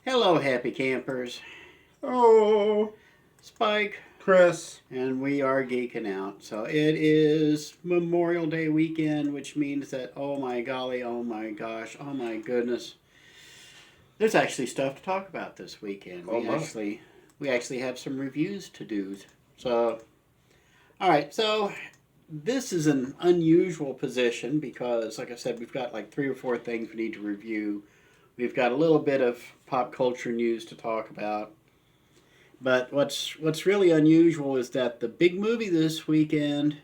Hello, happy campers. Oh, Spike. Chris. And we are geeking out. So it is Memorial Day weekend, which means that, oh my golly, oh my gosh, oh my goodness. There's actually stuff to talk about this weekend. Oh, we actually have some reviews to do. So, all right. So this is an unusual position because, like I said, we've got like 3 or 4 things we need to review. We've got a little bit of pop culture news to talk about. But what's really unusual is that the big movie this weekend,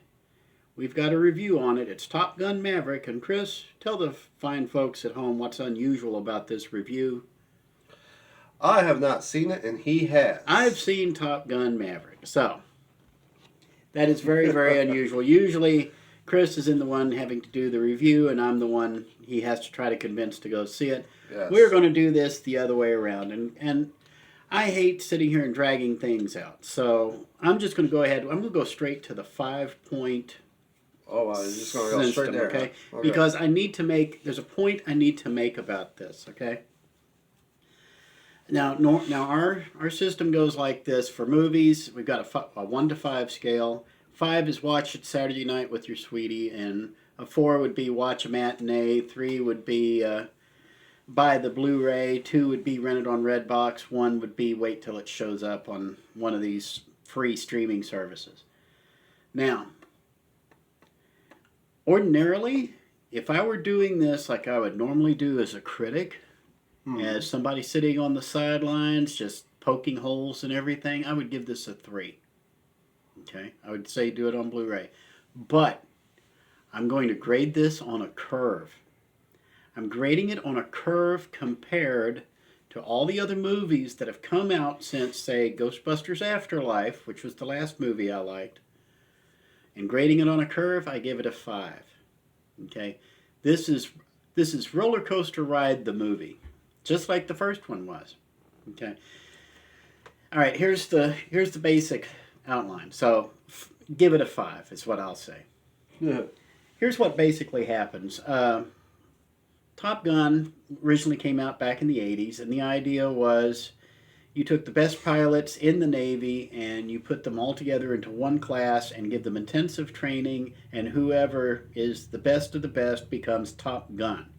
we've got a review on it. It's Top Gun Maverick. And Chris, tell the fine folks at home what's unusual about this review. I have not seen it, and he has. I've seen Top Gun Maverick. So, that is very, very unusual. Usually, Chris is in the one having to do the review, and I'm the one he has to try to convince to go see it. Yes. We're going to do this the other way around. And I hate sitting here and dragging things out. So I'm just going to go ahead. I'm going to go straight to the 5-point Oh, I was just going to go straight there. Okay? Okay. Because there's a point I need to make about this, okay? Now our system goes like this. For movies, we've got a 1 to 5 scale. 5 is watch it Saturday night with your sweetie, and a 4 would be watch a matinee. 3 would be buy the Blu-ray. 2 would be rent it on Redbox. 1 would be wait till it shows up on one of these free streaming services. Now, ordinarily, if I were doing this like I would normally do as a critic, as somebody sitting on the sidelines just poking holes in everything, I would give this a 3. Okay? I would say do it on Blu-ray. But I'm going to grade this on a curve. I'm grading it on a curve compared to all the other movies that have come out since, say, Ghostbusters Afterlife, which was the last movie I liked. And grading it on a curve, I give it a 5. Okay? This is Roller Coaster Ride the movie, just like the first one was. Okay? All right, here's the basic outline. So, give it a 5 is what I'll say. Yeah. Here's what basically happens. Top Gun originally came out back in the 80s, and the idea was you took the best pilots in the Navy and you put them all together into one class and give them intensive training, and whoever is the best of the best becomes Top Gun.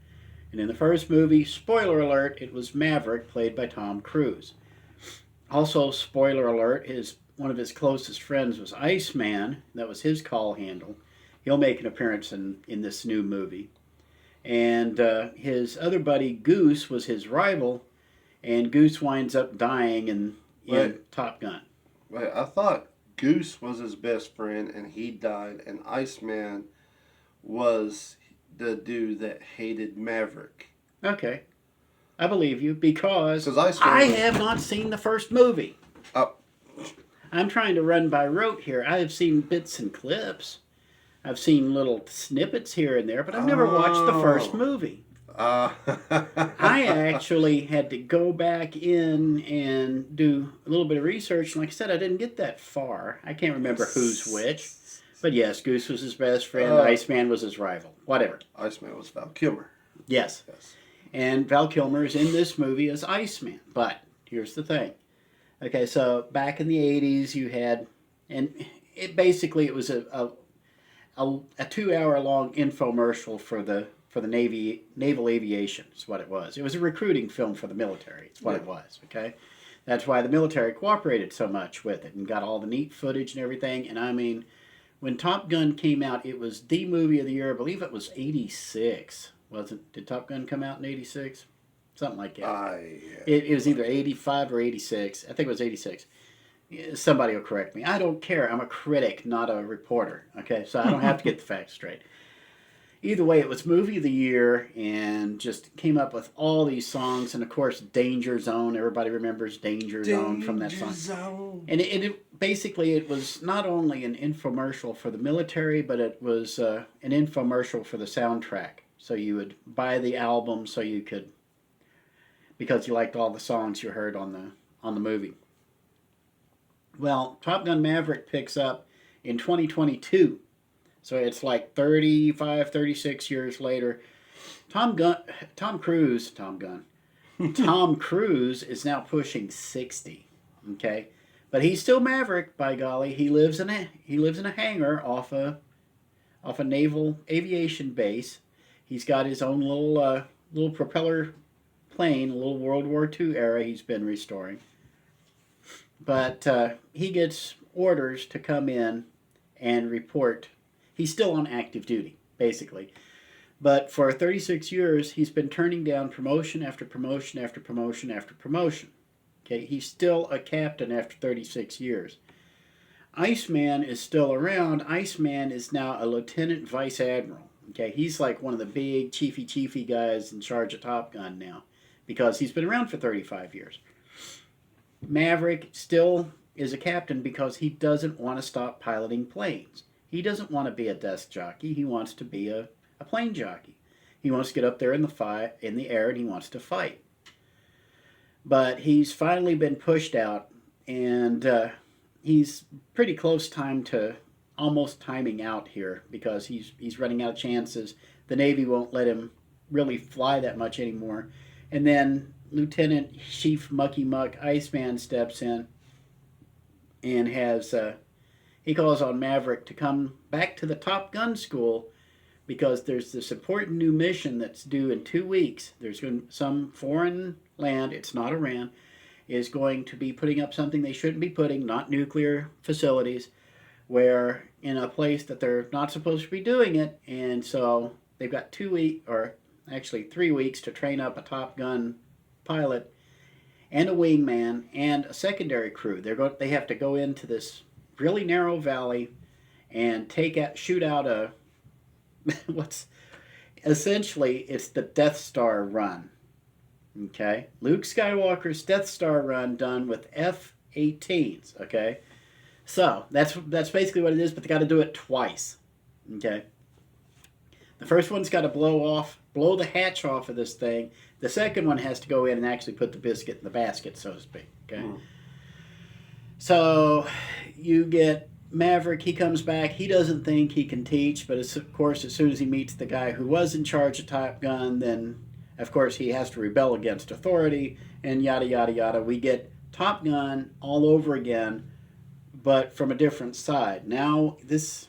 And in the first movie, spoiler alert, it was Maverick, played by Tom Cruise. Also, spoiler alert, one of his closest friends was Iceman. That was his call handle. He'll make an appearance in this new movie. And his other buddy, Goose, was his rival, and Goose winds up dying in Top Gun. Wait, I thought Goose was his best friend, and he died, and Iceman was the dude that hated Maverick. Okay. I believe you, because Iceman I have not seen the first movie. Oh. I'm trying to run by rote here. I have seen bits and clips. I've seen little snippets here and there, but I've never watched the first movie. I actually had to go back in and do a little bit of research. And like I said, I didn't get that far. I can't remember who's which. But yes, Goose was his best friend. Iceman was his rival. Whatever. Iceman was Val Kilmer. Yes. And Val Kilmer is in this movie as Iceman. But here's the thing. Okay, so back in the 80s, you had, and it was a 2-hour-long infomercial for the naval aviation. Is what it was. It was a recruiting film for the military. It's what it was. Okay, that's why the military cooperated so much with it and got all the neat footage and everything. And I mean, when Top Gun came out, it was the movie of the year. I believe it was '86. Wasn't? Did Top Gun come out in '86? Something like that. It was either 85 or 86. I think it was 86. Somebody will correct me. I don't care. I'm a critic, not a reporter. Okay, so I don't have to get the facts straight. Either way, it was movie of the year and just came up with all these songs. And of course, Danger Zone. Everybody remembers Danger Zone from that Danger song. Zone. And basically it was not only an infomercial for the military, but it was an infomercial for the soundtrack. So you would buy the album so you could, because you liked all the songs you heard on the movie. Well, Top Gun Maverick picks up in 2022. So it's like 35, 36 years later. Tom Cruise is now pushing 60. Okay, but he's still Maverick. By golly, he lives in a hangar off a naval aviation base. He's got his own little propeller plane, a little World War II era he's been restoring. But he gets orders to come in and report. He's still on active duty, basically. But for 36 years, he's been turning down promotion after promotion after promotion after promotion. Okay, he's still a captain after 36 years. Iceman is still around. Iceman is now a lieutenant vice admiral. Okay, he's like one of the big chiefy guys in charge of Top Gun now because he's been around for 35 years. Maverick still is a captain because he doesn't want to stop piloting planes. He doesn't want to be a desk jockey. He wants to be a plane jockey. He wants to get up there in the air and he wants to fight. But he's finally been pushed out, and he's pretty close time to almost timing out here because he's running out of chances. The Navy won't let him really fly that much anymore. And then Lieutenant Chief Mucky Muck Iceman steps in and he calls on Maverick to come back to the Top Gun school because there's this important new mission that's due in 2 weeks. There's some foreign land, it's not Iran, is going to be putting up something they shouldn't be putting, not nuclear facilities, where in a place that they're not supposed to be doing it. And so they've got 2 weeks, or actually 3 weeks, to train up a Top Gun pilot and a wingman and a secondary crew. They have to go into this really narrow valley and shoot out a what's essentially it's the Death Star run. Okay, Luke Skywalker's Death Star run done with F-18s. Okay, so that's basically what it is, but they got to do it twice. Okay, the first one's got to blow the hatch off of this thing. The second one has to go in and actually put the biscuit in the basket, so to speak. Okay, so you get Maverick. He comes back. He doesn't think he can teach, but of course, as soon as he meets the guy who was in charge of Top Gun, then of course he has to rebel against authority, and yada yada yada. We get Top Gun all over again, but from a different side. Now this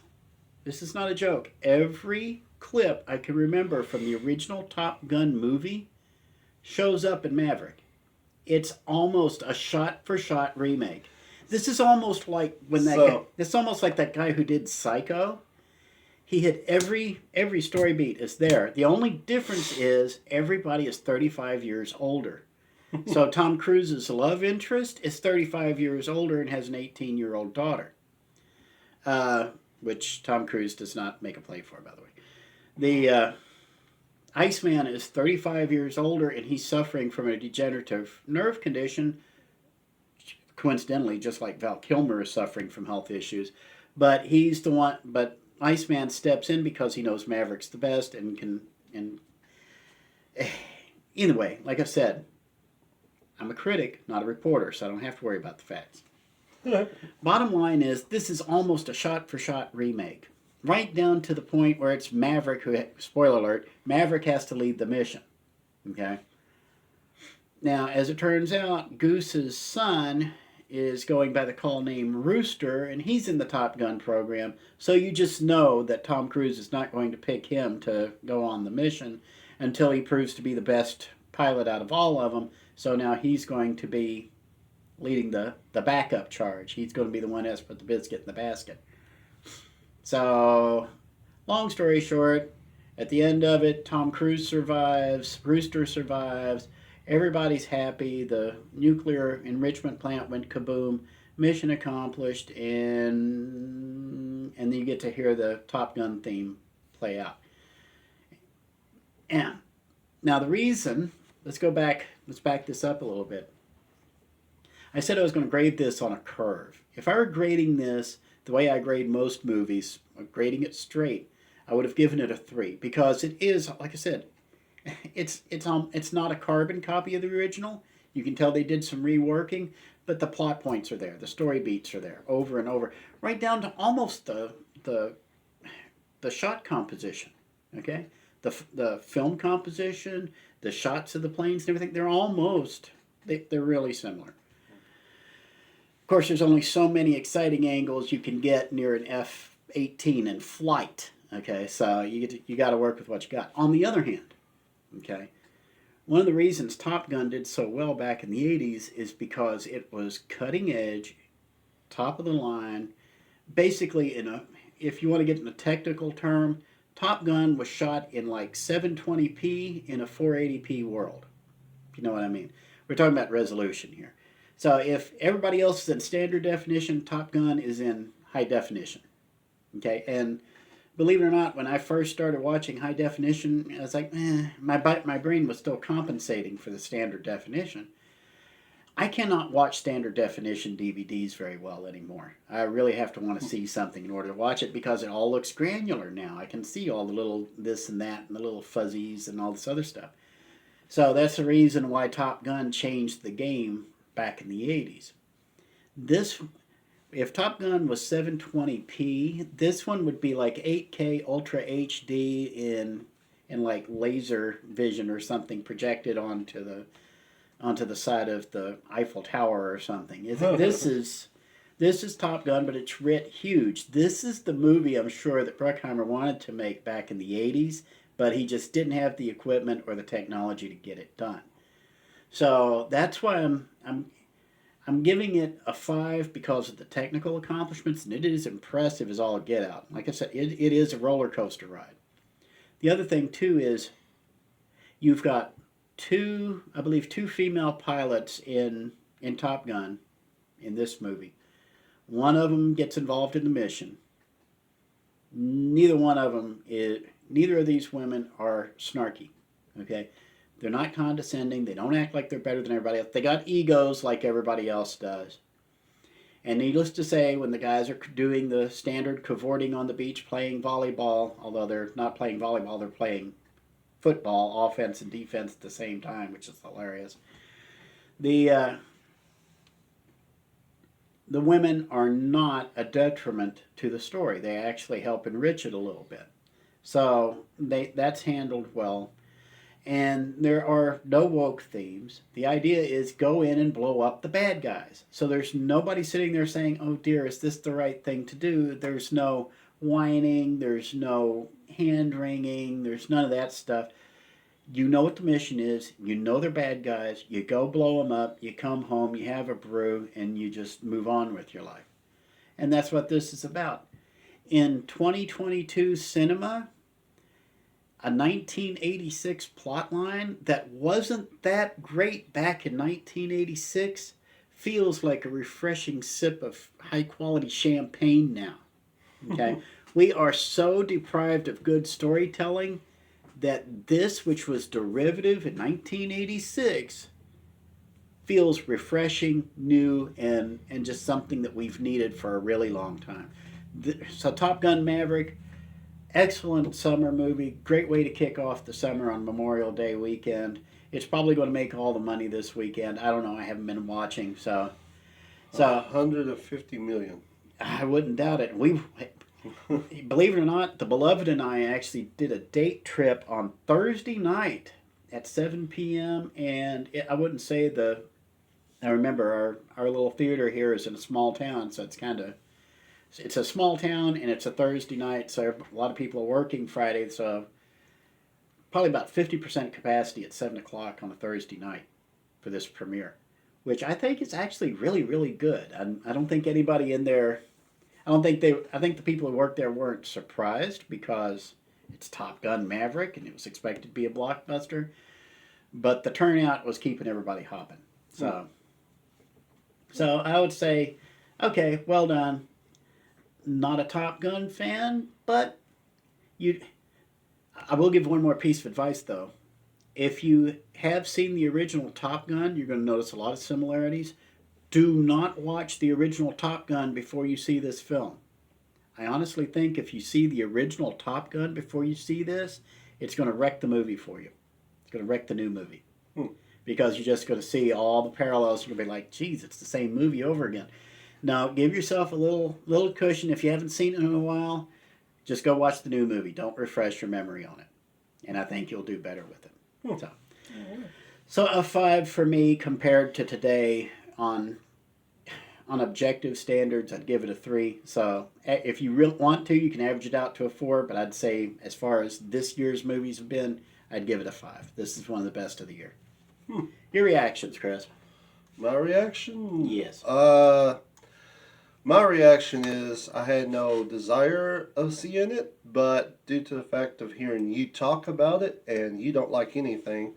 is not a joke. Every clip I can remember from the original Top Gun movie shows up in Maverick. It's almost a shot-for-shot remake. This is almost like it's almost like that guy who did Psycho. He hit every story beat is there. The only difference is everybody is 35 years older. So Tom Cruise's love interest is 35 years older and has an 18-year-old daughter, which Tom Cruise does not make a play for, by the way. The Iceman is 35 years older and he's suffering from a degenerative nerve condition, coincidentally, just like Val Kilmer is suffering from health issues. But he's the one. But Iceman steps in because he knows Maverick's the best and can. And either way, like I said, I'm a critic, not a reporter, so I don't have to worry about the facts. Bottom line is, this is almost a shot-for-shot remake, right down to the point where it's Maverick who. Spoiler alert: Maverick has to lead the mission. Okay. Now, as it turns out, Goose's son is going by the call name Rooster, and he's in the Top Gun program, so you just know that Tom Cruise is not going to pick him to go on the mission until he proves to be the best pilot out of all of them. So now he's going to be leading the backup charge. He's going to be the one that has to put the biscuit in the basket. So, long story short, at the end of it, Tom Cruise survives, Rooster survives, everybody's happy, the nuclear enrichment plant went kaboom, mission accomplished, and then you get to hear the Top Gun theme play out. And now the reason, let's back this up a little bit. I said I was going to grade this on a curve. If I were grading this the way I grade most movies, grading it straight, I would have given it a 3 because it is, like I said, it's not a carbon copy of the original. You can tell they did some reworking, but the plot points are there, the story beats are there, over and over, right down to almost the the shot composition. Okay, the film composition, the shots of the planes and everything, they're really similar. Of course, there's only so many exciting angles you can get near an F-18 in flight. Okay, so you got to work with what you got. On the other hand, okay, one of the reasons Top Gun did so well back in the 80s is because it was cutting edge, top of the line, basically if you want to get in a technical term, Top Gun was shot in like 720p in a 480p world. If you know what I mean. We're talking about resolution here. So if everybody else is in standard definition, Top Gun is in high definition. Okay, and believe it or not, when I first started watching high definition, I was like, my brain was still compensating for the standard definition. I cannot watch standard definition DVDs very well anymore. I really have to want to see something in order to watch it because it all looks granular now. I can see all the little this and that and the little fuzzies and all this other stuff. So that's the reason why Top Gun changed the game back in the 80s. This, if Top Gun was 720p, this one would be like 8K Ultra HD in like laser vision or something projected onto the side of the Eiffel Tower or something. This is Top Gun, but it's writ huge. This is the movie I'm sure that Bruckheimer wanted to make back in the 80s, but he just didn't have the equipment or the technology to get it done. So that's why I'm giving it a 5 because of the technical accomplishments, and it is impressive as all get out. Like I said, it is a roller coaster ride. The other thing too is you've got two female pilots in Top Gun in this movie. One of them gets involved in the mission. Neither of these women are snarky. Okay, they're not condescending. They don't act like they're better than everybody else. They got egos like everybody else does. And needless to say, when the guys are doing the standard cavorting on the beach playing volleyball, although they're not playing volleyball, they're playing football, offense and defense at the same time, which is hilarious. The women are not a detriment to the story. They actually help enrich it a little bit. So that's handled well. And there are no woke themes. The idea is go in and blow up the bad guys. So there's nobody sitting there saying, oh dear, is this the right thing to do? There's no whining. There's no hand-wringing. There's none of that stuff. You know what the mission is. You know they're bad guys. You go blow them up. You come home. You have a brew. And you just move on with your life. And that's what this is about. In 2022 cinema, a 1986 plotline that wasn't that great back in 1986 feels like a refreshing sip of high-quality champagne now. Okay? We are so deprived of good storytelling that this, which was derivative in 1986, feels refreshing, new, and just something that we've needed for a really long time. So Top Gun Maverick, excellent summer movie. Great way to kick off the summer on Memorial Day weekend. It's probably going to make all the money this weekend. I don't know. I haven't been watching. So 150 million. I wouldn't doubt it. We, believe it or not, the beloved and I actually did a date trip on Thursday night at 7 p.m. And I wouldn't say I remember our little theater here is in a small town, so it's a small town and it's a Thursday night, so a lot of people are working Friday, so probably about 50% capacity at 7 o'clock on a Thursday night for this premiere, which I think is actually really, really good. I don't think anybody in there, I think the people who worked there weren't surprised because it's Top Gun Maverick and it was expected to be a blockbuster, but the turnout was keeping everybody hopping. So I would say, okay, well done. Not a Top Gun fan, but I will give one more piece of advice though. If you have seen the original Top Gun, you're going to notice a lot of similarities. Do not watch the original Top Gun before you see this film. I honestly think if you see the original Top Gun before you see this, it's going to wreck the movie for you. It's going to wreck the new movie. Because you're just going to see all the parallels. You're going to be like, geez, it's the same movie over again. Now, give yourself a little cushion. If you haven't seen it in a while, just go watch the new movie. Don't refresh your memory on it. And I think you'll do better with it. So a 5 for me compared to today on objective standards, I'd give it a 3. So if you really want to, you can average it out to a 4. But I'd say as far as this year's movies have been, I'd give it a 5. This is one of the best of the year. Your reactions, Chris? My reaction? Yes. My reaction is I had no desire of seeing it, but due to the fact of hearing you talk about it, and you don't like anything,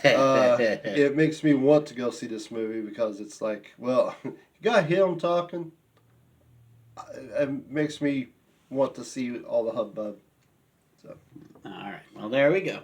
it makes me want to go see this movie because it's like, well, you got him talking. It makes me want to see all the hubbub. So. All right. Well, there we go.